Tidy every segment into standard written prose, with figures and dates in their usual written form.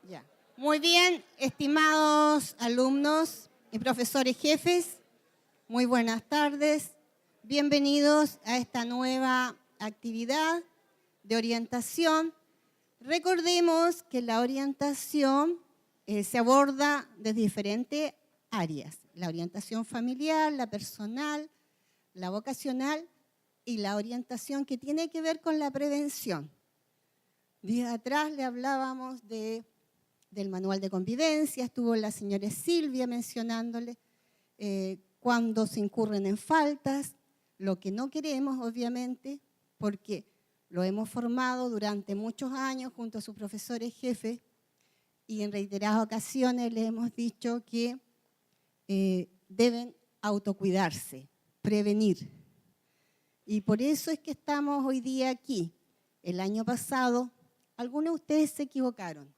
Ya. Muy bien, estimados alumnos y profesores jefes, muy buenas tardes. Bienvenidos a esta nueva actividad de orientación. Recordemos que la orientación se aborda desde diferentes áreas. La orientación familiar, la personal, la vocacional y la orientación que tiene que ver con la prevención. Días atrás le hablábamos del manual de convivencia, estuvo la señora Silvia mencionándole cuando se incurren en faltas, lo que no queremos obviamente, porque lo hemos formado durante muchos años junto a sus profesores jefes y en reiteradas ocasiones le hemos dicho que deben autocuidarse, prevenir. Y por eso es que estamos hoy día aquí. El año pasado, algunos de ustedes se equivocaron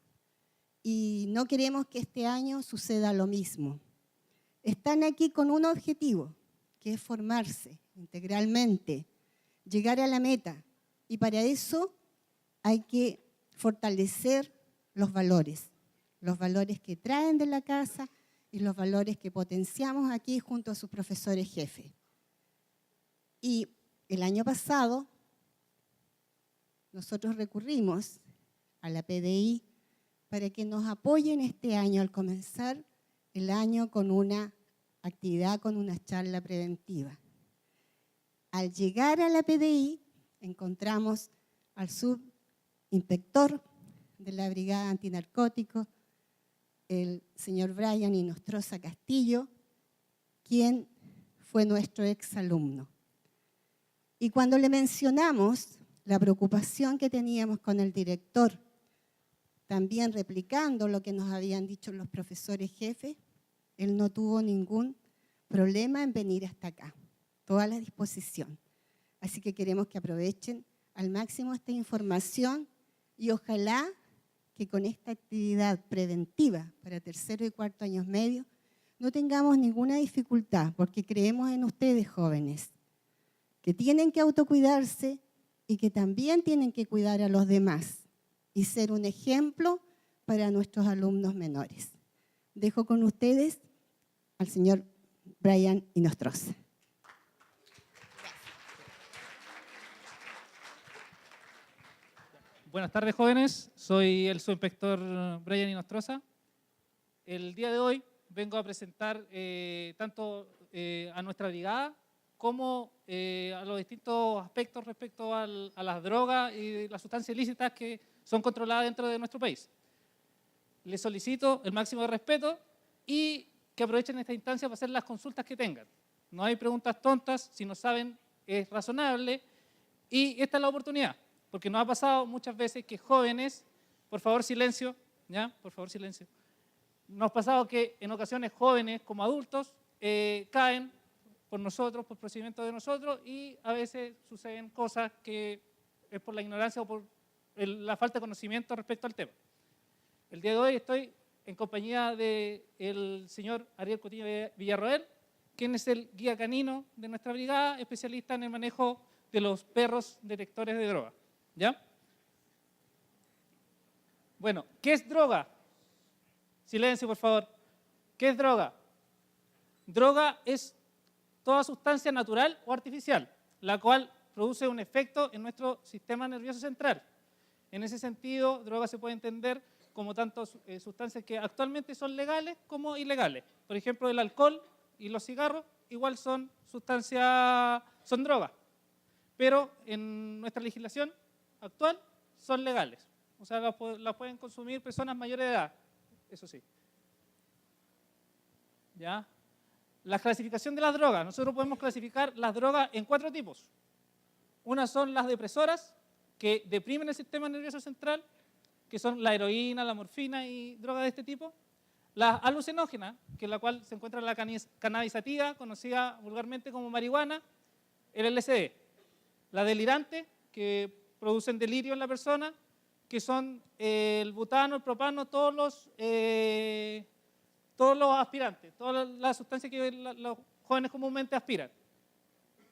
y no queremos que este año suceda lo mismo. Están aquí con un objetivo, que es formarse integralmente, llegar a la meta. Y para eso hay que fortalecer los valores que traen de la casa y los valores que potenciamos aquí junto a sus profesores jefes. Y el año pasado nosotros recurrimos a la PDI para que nos apoyen este año al comenzar el año con una actividad, con una charla preventiva. Al llegar a la PDI encontramos al subinspector de la Brigada Antinarcóticos, el señor Brian Inostroza Castillo, quien fue nuestro exalumno. Y cuando le mencionamos la preocupación que teníamos con el director, también replicando lo que nos habían dicho los profesores jefes, él no tuvo ningún problema en venir hasta acá, toda la disposición. Así que queremos que aprovechen al máximo esta información y ojalá que con esta actividad preventiva para tercero y cuarto años medio no tengamos ninguna dificultad, porque creemos en ustedes jóvenes, que tienen que autocuidarse y que también tienen que cuidar a los demás y ser un ejemplo para nuestros alumnos menores. Dejo con ustedes al señor Brian Inostroza. Buenas tardes, jóvenes. Soy el subinspector Brian Inostroza. El día de hoy vengo a presentar tanto a nuestra brigada como a los distintos aspectos respecto a las drogas y las sustancias ilícitas que son controladas dentro de nuestro país. Les solicito el máximo de respeto y que aprovechen esta instancia para hacer las consultas que tengan. No hay preguntas tontas, si no saben es razonable y esta es la oportunidad, porque nos ha pasado muchas veces que jóvenes, por favor silencio, ¿ya? Por favor silencio. Nos ha pasado que en ocasiones jóvenes como adultos caen por nosotros, por procedimientos de nosotros y a veces suceden cosas que es por la ignorancia o por la falta de conocimiento respecto al tema. El día de hoy estoy en compañía del señor Ariel Coutinho Villarroel, quien es el guía canino de nuestra brigada, especialista en el manejo de los perros detectores de droga. ¿Ya? Bueno, ¿qué es droga? Silencio, por favor. ¿Qué es droga? Droga es toda sustancia natural o artificial, la cual produce un efecto en nuestro sistema nervioso central. En ese sentido, droga se puede entender como tanto sustancias que actualmente son legales como ilegales. Por ejemplo, el alcohol y los cigarros igual son sustancias, son drogas, pero en nuestra legislación actual son legales. O sea, las pueden consumir personas mayores de edad, eso sí. ¿Ya? La clasificación de las drogas. Nosotros podemos clasificar las drogas en 4 tipos. Una son las depresoras, que deprimen el sistema nervioso central, que son la heroína, la morfina y drogas de este tipo. Las alucinógenas, que en la cual se encuentra la cannabis sativa, conocida vulgarmente como marihuana, el LSD. La delirante, que producen delirio en la persona, que son el butano, el propano, todos los aspirantes, todas las sustancias que los jóvenes comúnmente aspiran.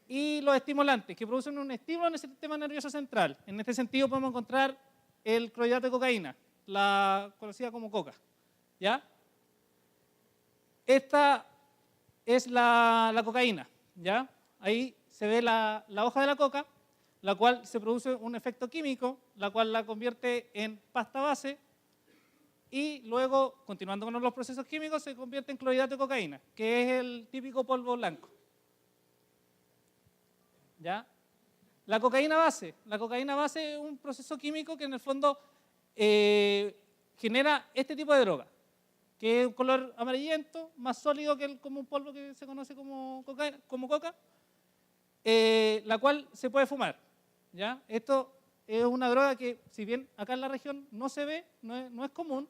Y los estimulantes, que producen un estímulo en el sistema nervioso central. En este sentido podemos encontrar el clorhidrato de cocaína, la conocida como coca, ¿ya? Esta es la cocaína, ¿ya? Ahí se ve la hoja de la coca, la cual se produce un efecto químico, la cual la convierte en pasta base y luego, continuando con los procesos químicos, se convierte en clorhidrato de cocaína, que es el típico polvo blanco, ¿ya? La cocaína base es un proceso químico que en el fondo genera este tipo de droga, que es un color amarillento, más sólido que el común polvo que se conoce como coca, la cual se puede fumar, ¿ya? Esto es una droga que, si bien acá en la región no se ve, no es común,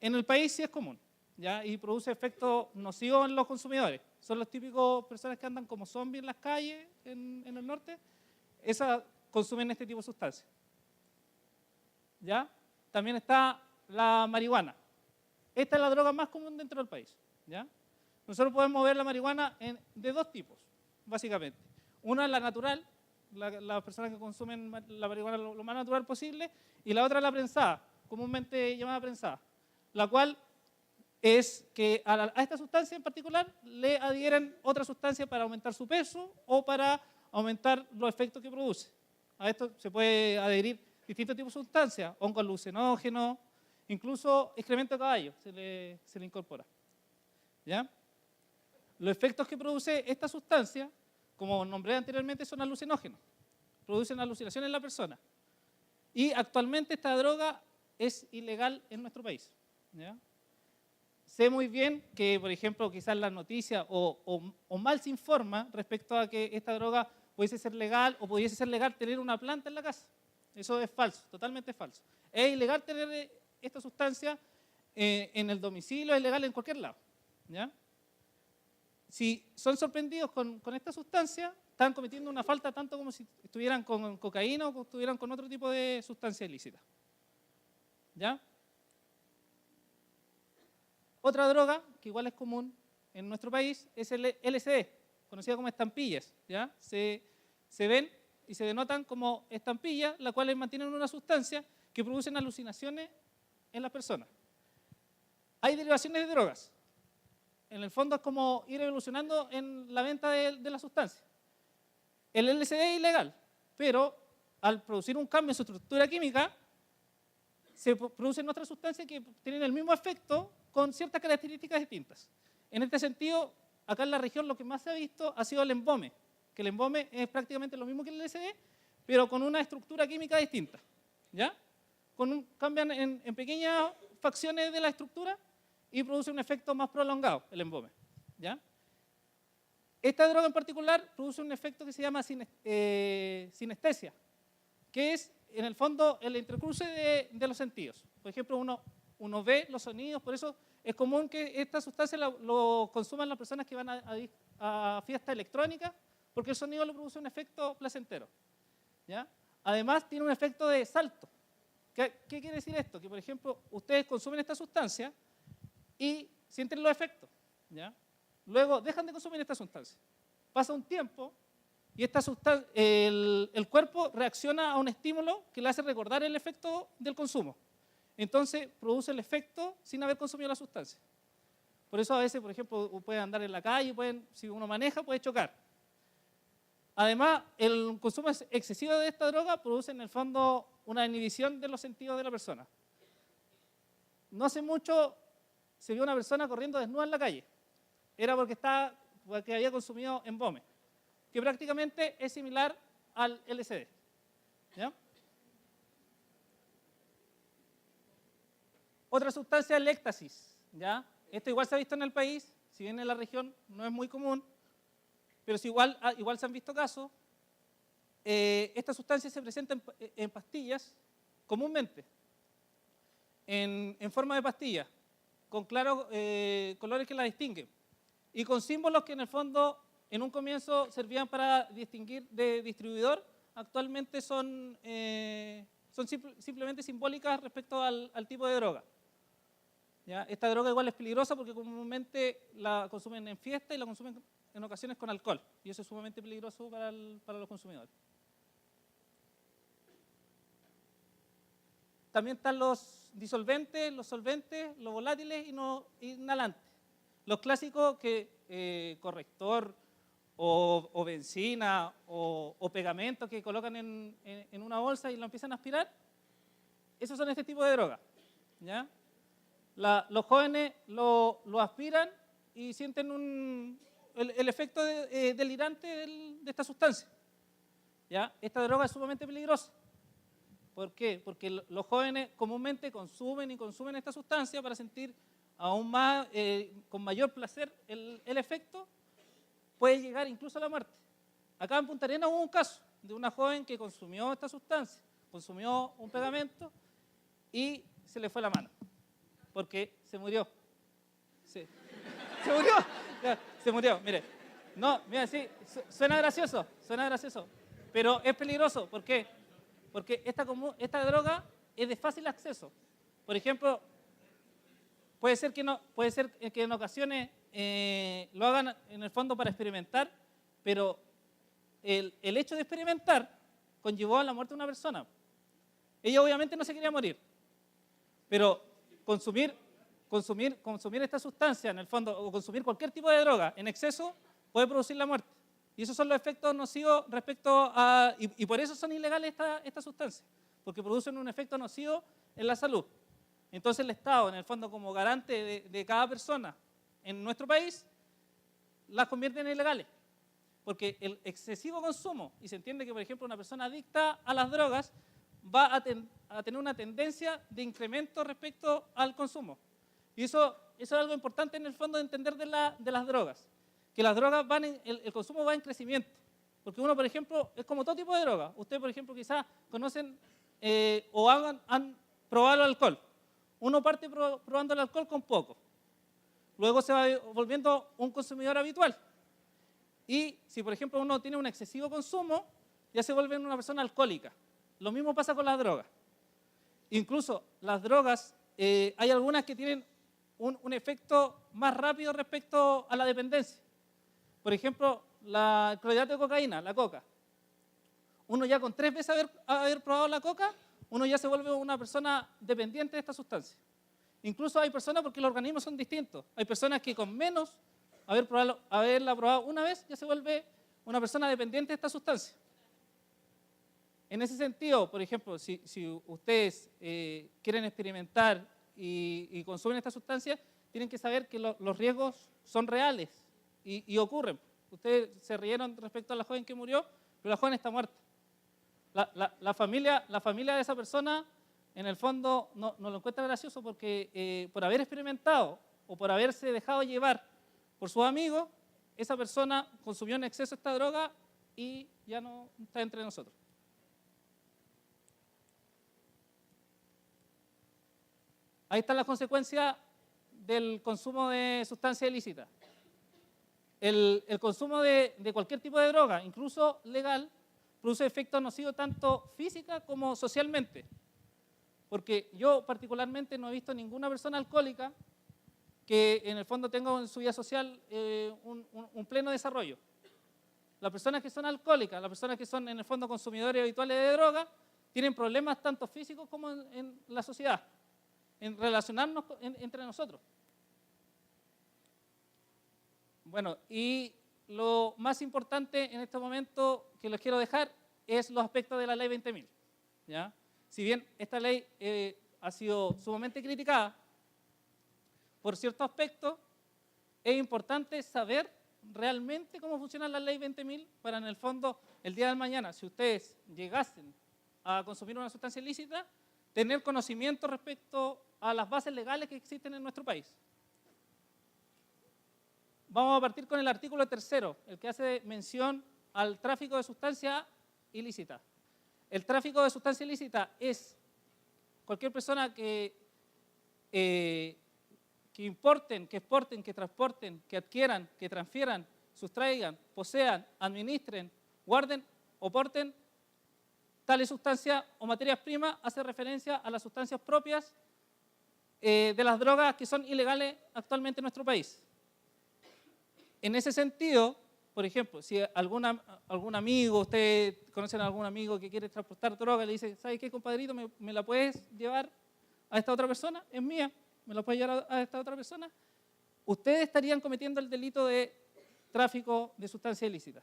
en el país sí es común, ¿ya? Y produce efectos nocivos en los consumidores. Son los típicos personas que andan como zombies en las calles en el norte, esas consumen este tipo de sustancias, ¿ya? También está la marihuana. Esta es la droga más común dentro del país, ¿ya? Nosotros podemos ver la marihuana de dos tipos, básicamente. Una es la natural, las personas que consumen la marihuana lo más natural posible, y la otra es la prensada, comúnmente llamada prensada, la cual es que a esta sustancia en particular le adhieren otra sustancia para aumentar su peso o para aumentar los efectos que produce. A esto se puede adherir distintos tipos de sustancias, hongos alucinógenos, incluso excremento de caballo se le incorpora, ¿ya? Los efectos que produce esta sustancia, como nombré anteriormente, son alucinógenos, producen alucinaciones en la persona. Y actualmente esta droga es ilegal en nuestro país, ¿ya? Sé muy bien que, por ejemplo, quizás las noticias o mal se informa respecto a que esta droga pudiese ser legal o pudiese ser legal tener una planta en la casa. Eso es falso, totalmente falso. Es ilegal tener esta sustancia en el domicilio, es ilegal en cualquier lado, ¿ya? Si son sorprendidos con esta sustancia, están cometiendo una falta tanto como si estuvieran con cocaína o estuvieran con otro tipo de sustancia ilícita, ¿ya? Otra droga que igual es común en nuestro país es el LSD, conocida como estampillas, ¿ya? Se ven y se denotan como estampillas, las cuales mantienen una sustancia que producen alucinaciones en las personas. Hay derivaciones de drogas. En el fondo es como ir evolucionando en la venta de la sustancia. El LSD es ilegal, pero al producir un cambio en su estructura química, se producen otras sustancias que tienen el mismo efecto con ciertas características distintas. En este sentido, acá en la región lo que más se ha visto ha sido el embome, que el embome es prácticamente lo mismo que el LSD, pero con una estructura química distinta, ¿ya? Cambian en pequeñas facciones de la estructura y produce un efecto más prolongado, el embome, ¿ya? Esta droga en particular produce un efecto que se llama sinestesia, que es, en el fondo, el intercruce de los sentidos. Por ejemplo, uno ve los sonidos, por eso es común que esta sustancia lo consuman las personas que van a fiestas electrónicas, porque el sonido le produce un efecto placentero, ¿ya? Además, tiene un efecto de salto. ¿Qué quiere decir esto? Que, por ejemplo, ustedes consumen esta sustancia y sienten los efectos, ¿ya? Luego dejan de consumir esta sustancia. Pasa un tiempo y el cuerpo reacciona a un estímulo que le hace recordar el efecto del consumo. Entonces produce el efecto sin haber consumido la sustancia. Por eso a veces, por ejemplo, pueden andar en la calle, si uno maneja, puede chocar. Además, el consumo excesivo de esta droga produce en el fondo una inhibición de los sentidos de la persona. No hace mucho se vio una persona corriendo desnuda en la calle. Era porque había consumido embome, que prácticamente es similar al LSD, ¿ya? Otra sustancia es el éxtasis, ¿ya? Esto igual se ha visto en el país, si bien en la región no es muy común, pero igual se han visto casos. Esta sustancia se presenta en pastillas comúnmente, en forma de pastillas, con claros colores que la distinguen y con símbolos que en el fondo en un comienzo servían para distinguir de distribuidor, actualmente son simplemente simbólicas respecto al tipo de droga, ¿ya? Esta droga igual es peligrosa porque comúnmente la consumen en fiesta y la consumen en ocasiones con alcohol, y eso es sumamente peligroso para los consumidores. también están los disolventes, los solventes, los volátiles y no inhalantes. Los clásicos que corrector o benzina o pegamento que colocan en una bolsa y lo empiezan a aspirar, esos son este tipo de drogas, ¿ya? Los jóvenes lo aspiran y sienten el efecto delirante de esta sustancia, ¿ya? Esta droga es sumamente peligrosa. ¿Por qué? Porque los jóvenes comúnmente consumen esta sustancia para sentir aún más, con mayor placer el efecto, puede llegar incluso a la muerte. Acá en Punta Arenas hubo un caso de una joven que consumió esta sustancia, consumió un pegamento y se le fue la mano, porque se murió. Se murió, se murió, mire. No, mira, sí, suena gracioso, pero es peligroso. ¿Por qué? Porque esta droga es de fácil acceso. Por ejemplo, puede ser que en ocasiones lo hagan en el fondo para experimentar, pero el hecho de experimentar conllevó a la muerte de una persona. Ella obviamente no se quería morir, pero consumir esta sustancia en el fondo, o consumir cualquier tipo de droga en exceso, puede producir la muerte. Y esos son los efectos nocivos respecto a... Y por eso son ilegales estas sustancias, porque producen un efecto nocivo en la salud. Entonces el Estado, en el fondo, como garante de cada persona en nuestro país, las convierte en ilegales. Porque el excesivo consumo, y se entiende que, por ejemplo, una persona adicta a las drogas va a tener una tendencia de incremento respecto al consumo. Y eso es algo importante en el fondo de entender de las drogas. Que las drogas el consumo va en crecimiento. Porque uno, por ejemplo, es como todo tipo de droga. Ustedes, por ejemplo, quizás conocen o han probado el alcohol. Uno parte probando el alcohol con poco. Luego se va volviendo un consumidor habitual. Y si, por ejemplo, uno tiene un excesivo consumo, ya se vuelve una persona alcohólica. Lo mismo pasa con las drogas. Incluso las drogas, hay algunas que tienen un efecto más rápido respecto a la dependencia. Por ejemplo, el clorhidrato de cocaína, la coca. Uno ya con 3 veces haber probado la coca, uno ya se vuelve una persona dependiente de esta sustancia. Incluso hay personas, porque los organismos son distintos, hay personas que con menos haberla probado una vez, ya se vuelve una persona dependiente de esta sustancia. En ese sentido, por ejemplo, si ustedes quieren experimentar y consumen esta sustancia, tienen que saber que los riesgos son reales y ocurren. Ustedes se rieron respecto a la joven que murió, pero la joven está muerta. La familia de esa persona, en el fondo, no lo encuentra gracioso porque por haber experimentado o por haberse dejado llevar por sus amigos, esa persona consumió en exceso esta droga y ya no está entre nosotros. Ahí están las consecuencias del consumo de sustancias ilícitas. El consumo de cualquier tipo de droga, incluso legal, produce efectos nocivos tanto física como socialmente. Porque yo particularmente no he visto ninguna persona alcohólica que en el fondo tenga en su vida social un pleno desarrollo. Las personas que son alcohólicas, las personas que son en el fondo consumidores habituales de droga, tienen problemas tanto físicos como en la sociedad, en relacionarnos entre nosotros. Bueno, y lo más importante en este momento que les quiero dejar es los aspectos de la ley 20.000, ¿ya? Si bien esta ley ha sido sumamente criticada por ciertos aspectos, es importante saber realmente cómo funciona la ley 20.000 para, en el fondo, el día de mañana, si ustedes llegasen a consumir una sustancia ilícita, tener conocimiento respecto a las bases legales que existen en nuestro país. Vamos a partir con el artículo 3, el que hace mención al tráfico de sustancia ilícita. El tráfico de sustancia ilícita es cualquier persona que importen, que exporten, que transporten, que adquieran, que transfieran, sustraigan, posean, administren, guarden o porten tales sustancias o materias primas. Hace referencia a las sustancias propias de las drogas que son ilegales actualmente en nuestro país. En ese sentido, por ejemplo, si algún amigo, ustedes conocen a algún amigo que quiere transportar droga, le dice, ¿sabes qué, compadrito? ¿Me la puedes llevar a esta otra persona? Es mía, ¿me la puedes llevar a esta otra persona? Ustedes estarían cometiendo el delito de tráfico de sustancia ilícita,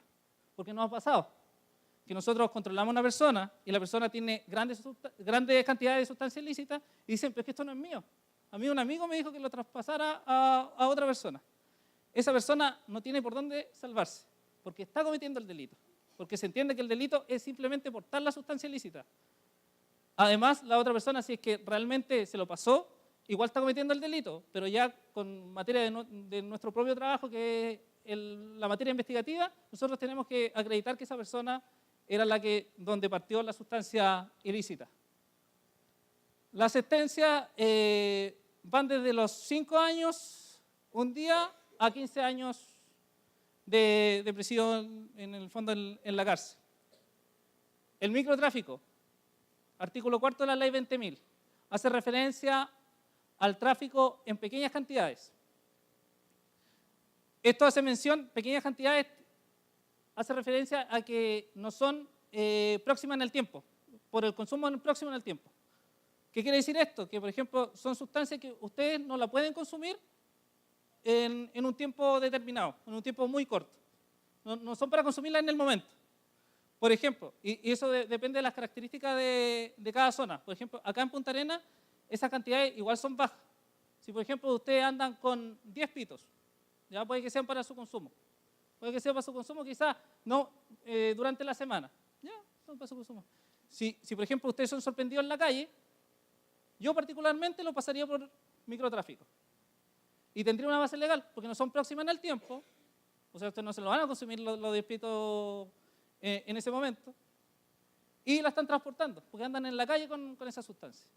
porque nos ha pasado que nosotros controlamos a una persona y la persona tiene grandes cantidades de sustancia ilícita y dicen, pero es que esto no es mío. A mí un amigo me dijo que lo traspasara a otra persona. Esa persona no tiene por dónde salvarse, porque está cometiendo el delito, porque se entiende que el delito es simplemente portar la sustancia ilícita. Además, la otra persona, si es que realmente se lo pasó, igual está cometiendo el delito, pero ya con materia de nuestro propio trabajo, que es la materia investigativa, nosotros tenemos que acreditar que esa persona era donde partió la sustancia ilícita. Las sentencias van desde los 5 años, un día, a 15 años de prisión, en el fondo, en la cárcel. El microtráfico, artículo 4 de la ley 20.000, hace referencia al tráfico en pequeñas cantidades. Esto hace mención, pequeñas cantidades, hace referencia a que no son próximas en el tiempo, por el consumo próximo en el tiempo. ¿Qué quiere decir esto? Que, por ejemplo, son sustancias que ustedes no la pueden consumir en un tiempo determinado, en un tiempo muy corto. No son para consumirla en el momento. Por ejemplo, y eso depende de las características de cada zona. Por ejemplo, acá en Punta Arenas, esas cantidades igual son bajas. Si, por ejemplo, ustedes andan con 10 pitos, ya puede que sean para su consumo. Puede que sea para su consumo, quizás no durante la semana. Ya, son para su consumo. Si, por ejemplo, ustedes son sorprendidos en la calle, yo particularmente lo pasaría por microtráfico. Y tendría una base legal, porque no son próximas en el tiempo. O sea, ustedes no se lo van a consumir los 10 pitos en ese momento. Y la están transportando, porque andan en la calle con esa sustancia.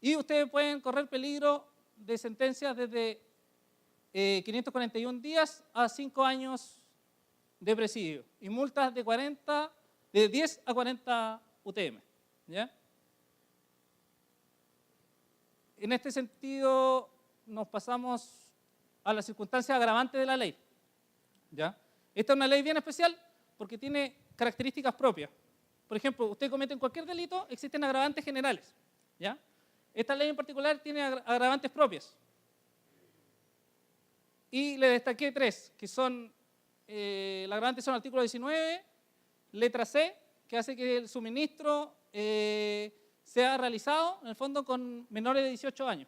Y ustedes pueden correr peligro de sentencias desde 541 días a 5 años de presidio y multas de 10 a 40 UTM. ¿Ya? En este sentido, nos pasamos a las circunstancias agravantes de la ley. ¿Ya? Esta es una ley bien especial porque tiene características propias. Por ejemplo, usted comete cualquier delito, existen agravantes generales. ¿Ya? Esta ley en particular tiene agravantes propias. Y le destaqué 3, que son, las agravantes son artículo 19, letra C, que hace que el suministro sea realizado, en el fondo, con menores de 18 años.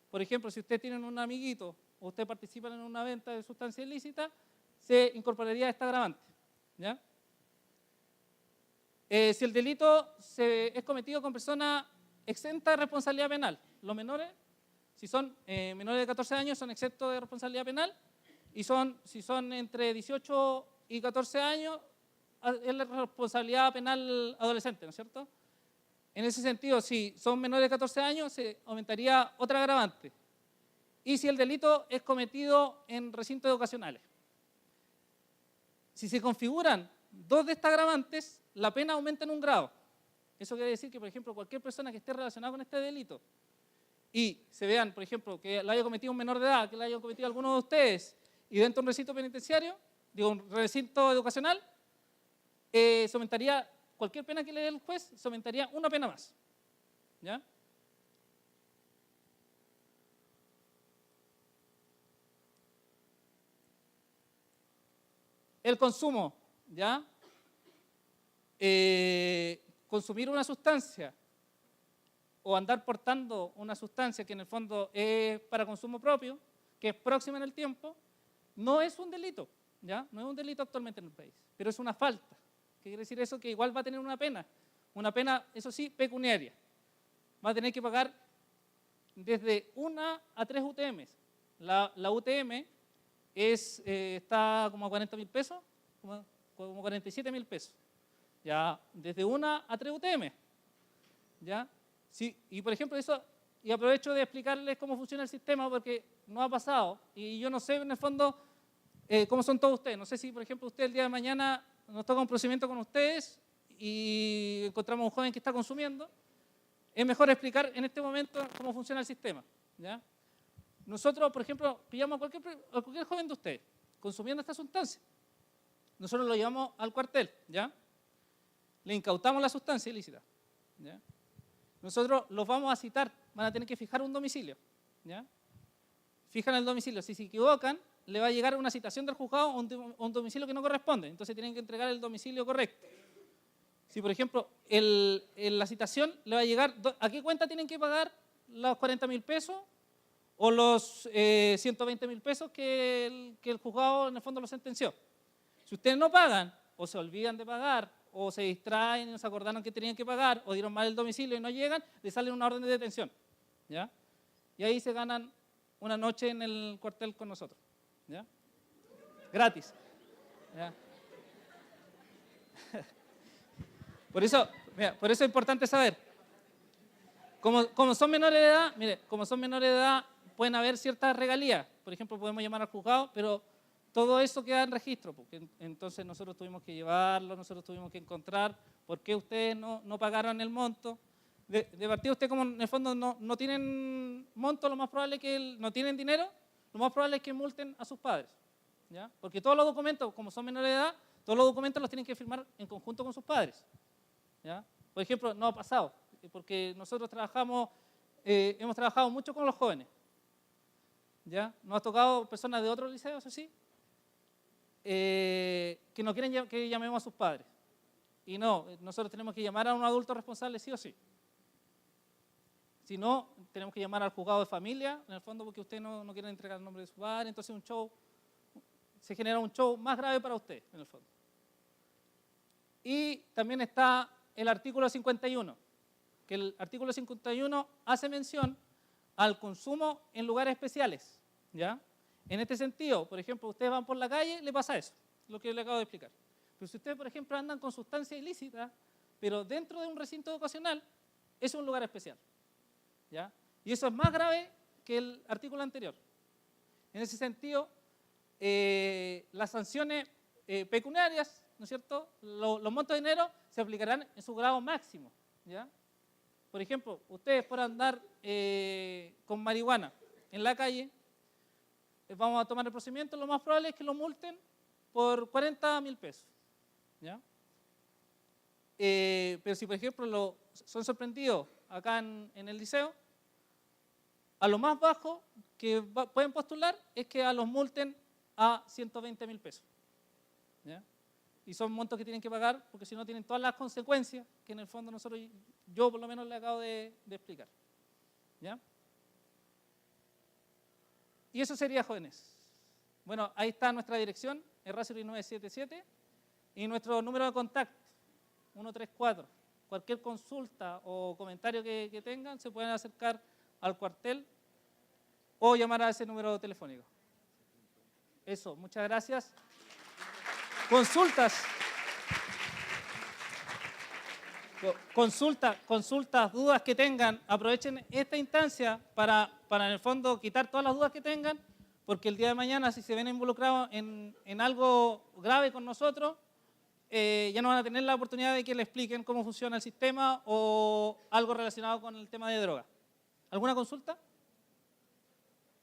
Por ejemplo, si usted tiene un amiguito o usted participa en una venta de sustancia ilícita, se incorporaría esta agravante. ¿Ya? Si el delito es cometido con persona exenta de responsabilidad penal, los menores, si son menores de 14 años, son exentos de responsabilidad penal, y si son entre 18 y 14 años, es la responsabilidad penal adolescente, ¿no es cierto? En ese sentido, si son menores de 14 años, se aumentaría otra agravante. Y si el delito es cometido en recintos educacionales. Si se configuran 2 de estas agravantes, la pena aumenta en 1 grado. Eso quiere decir que, por ejemplo, cualquier persona que esté relacionada con este delito y se vean, por ejemplo, que lo haya cometido un menor de edad, que lo haya cometido alguno de ustedes, y dentro de un recinto penitenciario, un recinto educacional, se aumentaría, cualquier pena que le dé el juez, se aumentaría 1 pena más. ¿Ya? El consumo, ¿ya? Consumir una sustancia o andar portando una sustancia que en el fondo es para consumo propio, que es próxima en el tiempo, no es un delito, ¿ya? No es un delito actualmente en el país, pero es una falta. ¿Qué quiere decir eso? Que igual va a tener una pena, eso sí, pecuniaria. Va a tener que pagar desde 1 a 3 UTM. La UTM está como a 40.000 pesos, como 47.000 pesos. Ya, desde 1 a 3 UTM. ¿Ya? Sí, y por ejemplo, eso, y aprovecho de explicarles cómo funciona el sistema porque no ha pasado, y yo no sé en el fondo cómo son todos ustedes. No sé si, por ejemplo, usted el día de mañana nos toca un procedimiento con ustedes y encontramos a un joven que está consumiendo. Es mejor explicar en este momento cómo funciona el sistema. ¿Ya? Nosotros, por ejemplo, pillamos a cualquier joven de ustedes consumiendo esta sustancia. nosotros lo llevamos al cuartel, ¿ya? Le incautamos la sustancia ilícita, ¿ya? Nosotros los vamos a citar, van a tener que fijar un domicilio, ¿ya? Fijan el domicilio, si se equivocan, le va a llegar una citación del juzgado a un domicilio que no corresponde, entonces tienen que entregar el domicilio correcto. Si, por ejemplo, la citación le va a llegar, ¿a qué cuenta tienen que pagar los 40.000 pesos o los 120.000 pesos que el juzgado en el fondo lo sentenció? Si ustedes no pagan, o se olvidan de pagar, o se distraen y no se acordaron que tenían que pagar, o dieron mal el domicilio y no llegan, les sale una orden de detención, ¿ya? Y ahí se ganan una noche en el cuartel con nosotros, ¿ya? Gratis, ¿ya? Por eso es importante saber, como son menores de edad, mire, como son menores de edad, pueden haber ciertas regalías. Por ejemplo, podemos llamar al juzgado, pero todo eso queda en registro, porque entonces nosotros tuvimos que llevarlo, nosotros tuvimos que encontrar por qué ustedes no pagaron el monto. De partida, ustedes como en el fondo no tienen monto, lo más probable es que no tienen dinero, lo más probable es que multen a sus padres, ¿ya? Porque todos los documentos, como son menores de edad, todos los documentos los tienen que firmar en conjunto con sus padres, ¿ya? Por ejemplo, no ha pasado, porque nosotros hemos trabajado mucho con los jóvenes, ¿ya? Nos ha tocado personas de otros liceos, así, que no quieren que llamemos a sus padres. Y no, nosotros tenemos que llamar a un adulto responsable sí o sí. Si no, tenemos que llamar al juzgado de familia, en el fondo porque usted no quiere entregar el nombre de su padre, entonces se genera un show más grave para usted, en el fondo. Y también está el artículo 51, que el artículo 51 hace mención al consumo en lugares especiales, ¿ya? En este sentido, por ejemplo, ustedes van por la calle, le pasa eso, lo que le acabo de explicar. Pero si ustedes, por ejemplo, andan con sustancia ilícita, pero dentro de un recinto educacional, es un lugar especial, ¿ya? Y eso es más grave que el artículo anterior. En ese sentido, las sanciones pecuniarias, ¿no es cierto?, los montos de dinero se aplicarán en su grado máximo, ¿ya? Por ejemplo, ustedes por andar con marihuana en la calle, vamos a tomar el procedimiento, lo más probable es que lo multen por 40.000 pesos, ¿ya? Pero si, por ejemplo, son sorprendidos acá en el liceo, a lo más bajo que pueden postular es que a los multen a 120.000 pesos, ¿ya? Y son montos que tienen que pagar porque si no tienen todas las consecuencias que en el fondo yo por lo menos le acabo de explicar, ¿ya? Y eso sería, jóvenes. Bueno, ahí está nuestra dirección, Errázuriz 977, y nuestro número de contacto, 134. Cualquier consulta o comentario que tengan, se pueden acercar al cuartel o llamar a ese número telefónico. Eso, muchas gracias. Consultas, dudas que tengan, aprovechen esta instancia para en el fondo quitar todas las dudas que tengan, porque el día de mañana si se ven involucrados en algo grave con nosotros, ya no van a tener la oportunidad de que le expliquen cómo funciona el sistema o algo relacionado con el tema de droga. ¿Alguna consulta?